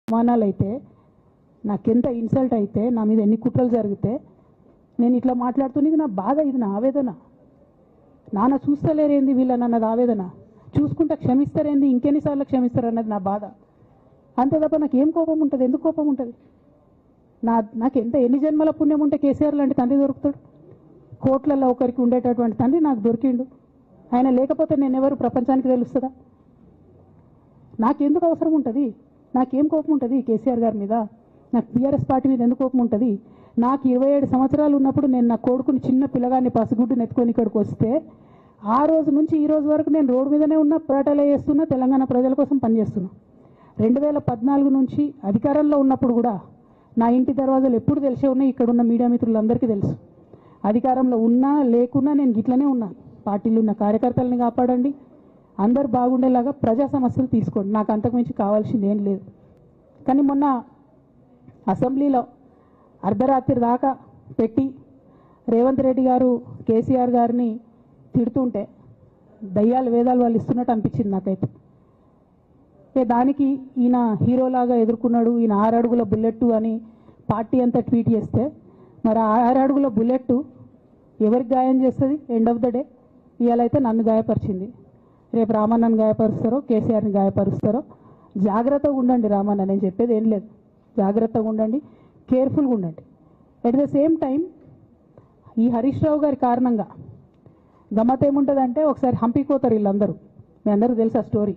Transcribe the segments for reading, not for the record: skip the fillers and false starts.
అవమానాలైతే నాకెంత ఇన్సల్ట్ అయితే నా మీద ఎన్ని కుట్రలు జరిగితే నేను ఇట్లా మాట్లాడుతున్నది నా బాధ, ఇది నా ఆవేదన. నాన్న చూస్తలేరేంది వీళ్ళని అన్నది ఆవేదన, చూసుకుంటా క్షమిస్తారేంది ఇంకెన్నిసార్లు క్షమిస్తారు అన్నది నా బాధ. అంతే తప్ప నాకేం కోపం ఉంటుంది? ఎందుకు కోపం ఉంటుంది? నాకు ఎన్ని జన్మల పుణ్యం ఉంటే కేసీఆర్ లాంటి తండ్రి దొరుకుతాడు? కోట్లలో ఒకరికి ఉండేటటువంటి తండ్రి నాకు దొరికిండు. ఆయన లేకపోతే నేను ఎవరు ప్రపంచానికి తెలుస్తుందా? నాకెందుకు అవసరం ఉంటుంది? నాకేం కోపం ఉంటుంది కేసీఆర్ గారి మీద? నాకు టీఆర్ఎస్ పార్టీ మీద ఎందుకు కోపం ఉంటుంది? నాకు 27 సంవత్సరాలు ఉన్నప్పుడు నేను నా కొడుకుని చిన్న పిల్లగాన్ని పసిగుడ్డుని ఎత్తుకొని ఇక్కడికి వస్తే ఆ రోజు నుంచి ఈ రోజు వరకు నేను రోడ్డు మీదనే ఉన్నా, పోరాటాలు చేస్తున్నా, తెలంగాణ ప్రజల కోసం పనిచేస్తున్నా. 2014 నుంచి అధికారంలో ఉన్నప్పుడు కూడా నా ఇంటి దర్వాజాలు ఎప్పుడు తెలిసే ఉన్నాయి. ఇక్కడ ఉన్న మీడియా మిత్రులందరికీ తెలుసు. అధికారంలో ఉన్నా లేకున్నా నేను గిట్లనే ఉన్నాను. పార్టీలో ఉన్న కార్యకర్తలని కాపాడండి, అందరు బాగుండేలాగా ప్రజా సమస్యలు తీసుకోండి, నాకు అంతకుమించి కావాల్సింది ఏం లేదు. కానీ మొన్న అసెంబ్లీలో అర్ధరాత్రి దాకా పెట్టి రేవంత్ రెడ్డి గారు కేసీఆర్ గారిని తిడుతుంటే దయ్యాలు వేదాలు వాళ్ళు ఇస్తున్నట్టు అనిపించింది నాకైతే. దానికి ఈయన హీరోలాగా ఎదుర్కొన్నాడు, ఈయన 6 అడుగుల బుల్లెట్ అని పార్టీ అంతా ట్వీట్ చేస్తే, మరి 6 అడుగుల బుల్లెట్ ఎవరికి గాయం చేస్తుంది? ఎండ్ ఆఫ్ ద డే ఇవాళ అయితే నన్ను గాయపరిచింది, రేపు రామన్నను గాయపరుస్తారో కేసీఆర్ని గాయపరుస్తారో. జాగ్రత్తగా ఉండండి రామన్న, నేను చెప్పేది ఏం లేదు. జాగ్రత్తగా ఉండండి, కేర్ఫుల్గా ఉండండి. ఎట్ ద సేమ్ టైం ఈ హరీష్ రావు గారి కారణంగా గమ్మత్ ఏముంటుందంటే, ఒకసారి హంపీకి పోతారు వీళ్ళందరూ, మీ అందరికీ తెలుసు ఆ స్టోరీ.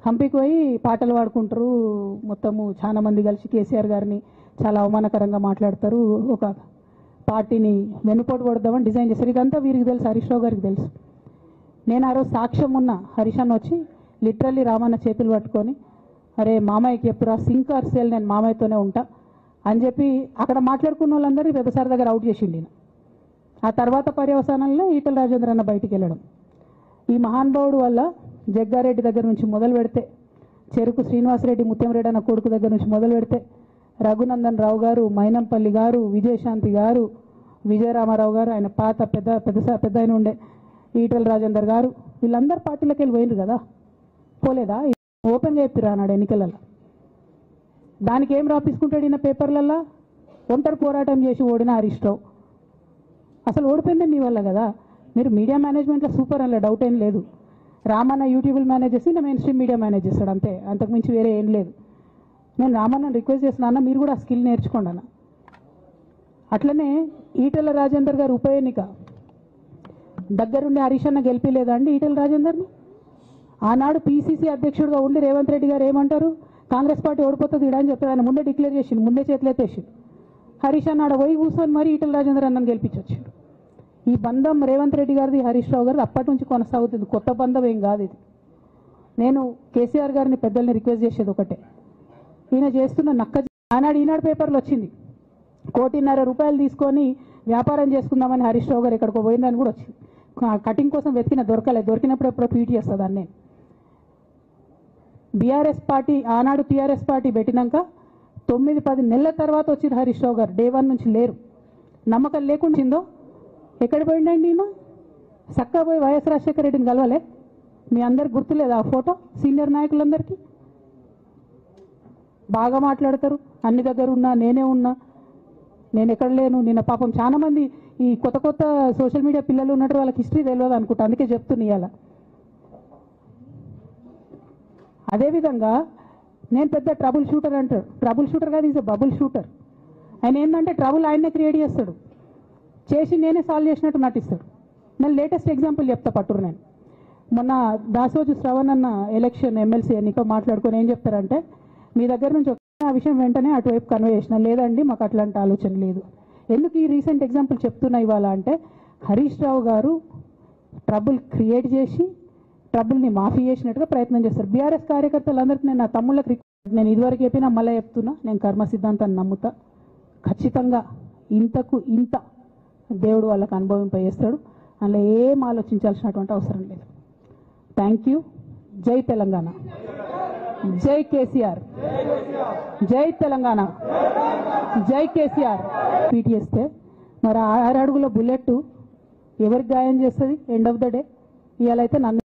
హంపీకి పోయి పాటలు పాడుకుంటారు, మొత్తము చాలా మంది కలిసి కేసీఆర్ గారిని చాలా అవమానకరంగా మాట్లాడతారు, ఒక పార్టీని వెనుపోటు పడదామని డిజైన్ చేస్తారు. ఇదంతా వీరికి తెలుసు, హరీష్ రావు గారికి తెలుసు. నేను ఆ రోజు సాక్ష్యం ఉన్న హరీష్ అన్న వచ్చి లిటరల్లీ రామన్న చేతులు పట్టుకొని, అరే మామయ్యకి చెప్పురా, సింక్ ఆర్ సేల్, నేను మామయ్యతోనే ఉంటా అని చెప్పి అక్కడ మాట్లాడుకున్న వాళ్ళందరినీ పెద్దసారి దగ్గర అవుట్ చేసిండి. ఆ తర్వాత పర్యవసానంలో ఈటల రాజేంద్ర అన్న బయటికి వెళ్ళడం. ఈ మహానుభావుడు వల్ల జగ్గారెడ్డి దగ్గర నుంచి మొదలు పెడితే, చెరుకు శ్రీనివాసరెడ్డి ముత్యంరెడ్డి అన్న కొడుకు దగ్గర నుంచి మొదలు పెడితే, రఘునందన్ రావు గారు, మైనంపల్లి గారు, విజయశాంతి గారు, విజయరామారావు గారు, ఆయన పాత పెద్ద ఆయన ఉండే ఈటల రాజేందర్ గారు, వీళ్ళందరూ పార్టీలకు వెళ్ళి పోయినారు కదా, పోలేదా? ఓపెన్గా చెప్పిరా అన్నాడు ఎన్నికలలో. దానికి ఏం రాపించుకుంటాడు ఈయన పేపర్లల్లో? ఒంటరి పోరాటం చేసి ఓడిన హరీష్ రావు. అసలు ఓడిపోయింది నీ వల్ల కదా. మీరు మీడియా మేనేజ్మెంట్లో సూపర్ అలా డౌట్ ఏం లేదు. రామన్న యూట్యూబ్లు మేనేజ్ చేసి నా మెయిన్ స్ట్రీమ్ మీడియా మేనేజ్ చేస్తాడు, అంతే, అంతకుమించి వేరే ఏం లేదు. నేను రామన్నని రిక్వెస్ట్ చేస్తున్నాను, మీరు కూడా ఆ స్కిల్ నేర్చుకోండి అన్న. అట్లనే ఈటల రాజేందర్ గారు ఉప ఎన్నిక దగ్గరుండి హరీష్ అన్న గెలిపిలేదా అండి ఈటల రాజేందర్ని? ఆనాడు పీసీసీ అధ్యక్షుడిగా ఉండి రేవంత్ రెడ్డి గారు ఏమంటారు, కాంగ్రెస్ పార్టీ ఓడిపోతుంది ఇడా అని చెప్పారు. ఆయన ముందే డిక్లేర్ చేసిండు, ముందే చేతులెత్తేసిండు. హరీష్ అన్న ఆడ పోయి కూర్చొని మరి ఈటల రాజేందర్ అన్నని గెలిపించొచ్చిండు. ఈ బంధం రేవంత్ రెడ్డి గారిది హరీష్ రావు గారిది అప్పటి నుంచి కొనసాగుతుంది, కొత్త బంధం ఏం కాదు ఇది. నేను కేసీఆర్ గారిని పెద్దల్ని రిక్వెస్ట్ చేసేది ఒకటే, ఈయన చేస్తున్న ఈనాడు పేపర్లో వచ్చింది, 1.5 కోటి తీసుకొని వ్యాపారం చేసుకుందామని హరీష్ రావు గారు ఎక్కడికో పోయిందని కూడా వచ్చింది. కటింగ్ కోసం వెతికిన దొరికినప్పుడు ఎప్పుడో ట్వీట్ చేస్తుంది అన్నీ. బీఆర్ఎస్ పార్టీ ఆనాడు టీఆర్ఎస్ పార్టీ పెట్టినాక 9-10 నెలల తర్వాత వచ్చింది హరీష్ రావు గారు, డే 1 నుంచి లేరు. నమ్మకం లేకుండిందో ఎక్కడ పోయిండండి ఈయన? చక్కగా పోయి వైఎస్ రాజశేఖర రెడ్డిని కలవలే? మీ అందరికి గుర్తులేదు ఆ ఫోటో? సీనియర్ నాయకులందరికీ బాగా మాట్లాడతారు, అన్ని దగ్గర ఉన్నా, నేనే ఉన్నా, నేను ఎక్కడ లేను. నిన్న పాపం చాలా మంది ఈ కొత్త సోషల్ మీడియా పిల్లలు ఉన్నట్టు వాళ్ళకి హిస్టరీ తెలియదు అనుకుంటా, అందుకే చెప్తున్నా ఇవాళ. అదేవిధంగా నేను పెద్ద ట్రబుల్ షూటర్ అంటారు, ట్రబుల్ షూటర్ కాదు, ఈజ్ ఎ బబుల్ షూటర్. ఆయన ఏంటంటే ట్రబుల్ ఆయన్నే క్రియేట్ చేస్తాడు, చేసి నేనే సాల్వ్ చేసినట్టు నటిస్తాడు. నేను లేటెస్ట్ ఎగ్జాంపుల్ చెప్తా పట్టురు. నేను మొన్న దాసోజు శ్రవణ్ అన్న ఎలక్షన్ ఎమ్మెల్సీ ఎన్నిక మాట్లాడుకొని ఏం చెప్తారంటే, మీ దగ్గర నుంచి ఆ విషయం వెంటనే అటువైపు కన్వే చేసిన, లేదండి మాకు అట్లాంటి ఆలోచన లేదు. ఎందుకు ఈ రీసెంట్ ఎగ్జాంపుల్ చెప్తున్నా ఇవాళ అంటే, హరీష్ రావు గారు ట్రబుల్ క్రియేట్ చేసి ట్రబుల్ని మాఫీ చేసినట్టుగా ప్రయత్నం చేస్తారు. బీఆర్ఎస్ కార్యకర్తలందరికీ నేను నా తమ్ముళ్ళకి నేను ఇదివరకు చెప్పినా మళ్ళీ చెప్తున్నా, నేను కర్మ సిద్ధాంతాన్ని నమ్ముతా. ఖచ్చితంగా ఇంతకు ఇంత దేవుడు వాళ్ళకి అనుభవింపజేస్తాడు, అందులో ఏం ఆలోచించాల్సినటువంటి అవసరం లేదు. Thank you. జై తెలంగాణ, జై కేసీఆర్, జై తెలంగాణ, జై కేసీఆర్. ట్వీట్ చేస్తే మరి 6 అడుగుల బుల్లెట్ ఎవరికి గాయం చేస్తుంది? ఎండ్ ఆఫ్ ద డే ఇవాళ అయితే నన్ను